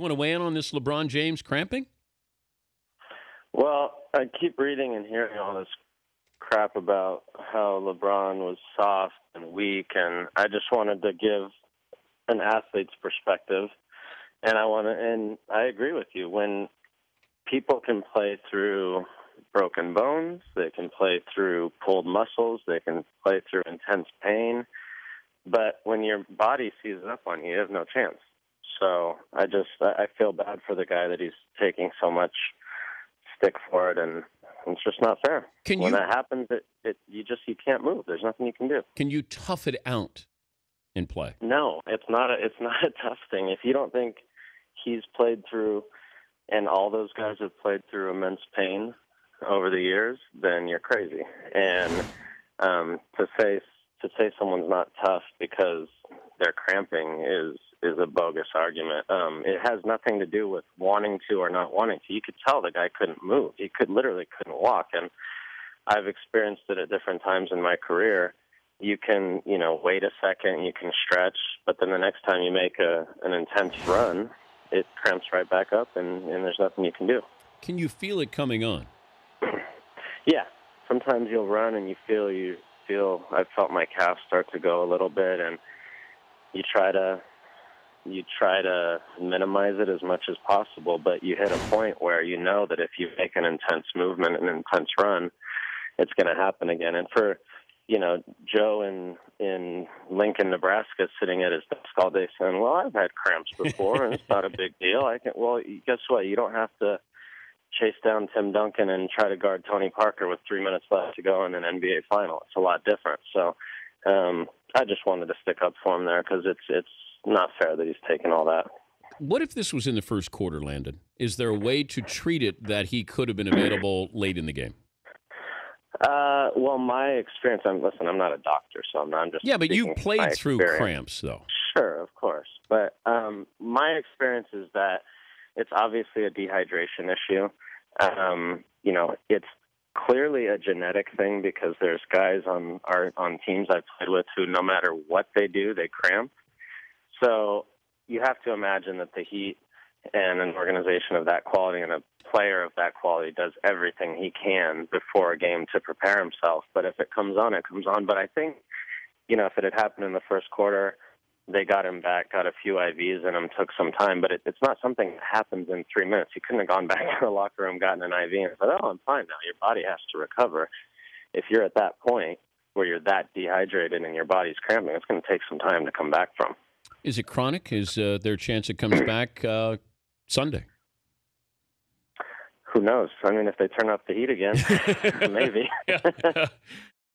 You want to weigh in on this LeBron James cramping? Well, I keep reading and hearing all this crap about how LeBron was soft and weak, and I just wanted to give an athlete's perspective. And I agree with you. When people can play through broken bones, they can play through pulled muscles, they can play through intense pain, but when your body seizes up on you, you have no chance. So I feel bad for the guy that he's taking so much stick for it, and it's just not fair. When that happens, you can't move. There's nothing you can do. Can you tough it out in play? No, it's not a tough thing. If you don't think he's played through, and all those guys have played through immense pain over the years, then you're crazy. And to say someone's not tough because they're cramping is a bogus argument. It has nothing to do with wanting to or not wanting to. You could tell the guy couldn't move. He literally couldn't walk. And I've experienced it at different times in my career. You can, wait a second, you can stretch, but then the next time you make an intense run, it cramps right back up, and there's nothing you can do. Can you feel it coming on? Yeah. Sometimes you'll run and you feel I've felt my calf start to go a little bit, and you try to minimize it as much as possible, but you hit a point where you know that if you make an intense movement, an intense run, it's going to happen again. And for Joe in Lincoln, Nebraska, sitting at his desk all day saying, well, I've had cramps before, and it's not a big deal. Well, guess what? You don't have to chase down Tim Duncan and try to guard Tony Parker with 3 minutes left to go in an NBA final. It's a lot different. So I just wanted to stick up for him there because it's not fair that he's taking all that. What if this was in the first quarter, Landon? Is there a way to treat it that he could have been available late in the game? Well, my experience, I'm not a doctor, so I'm just... Yeah, but you played through cramps, though. Sure, of course. But my experience is that it's obviously a dehydration issue. It's clearly a genetic thing because there's guys on teams I've played with who, no matter what they do, they cramp. So you have to imagine that the Heat and an organization of that quality and a player of that quality does everything he can before a game to prepare himself. But if it comes on, it comes on. But I think, if it had happened in the first quarter, they got him back, got a few IVs in him, took some time. But it's not something that happens in 3 minutes. You couldn't have gone back to the locker room, gotten an IV, and said, oh, I'm fine now. Your body has to recover. If you're at that point where you're that dehydrated and your body's cramping, it's going to take some time to come back from. Is it chronic? Is there a chance it comes back Sunday? Who knows? I mean, if they turn up the heat again, maybe.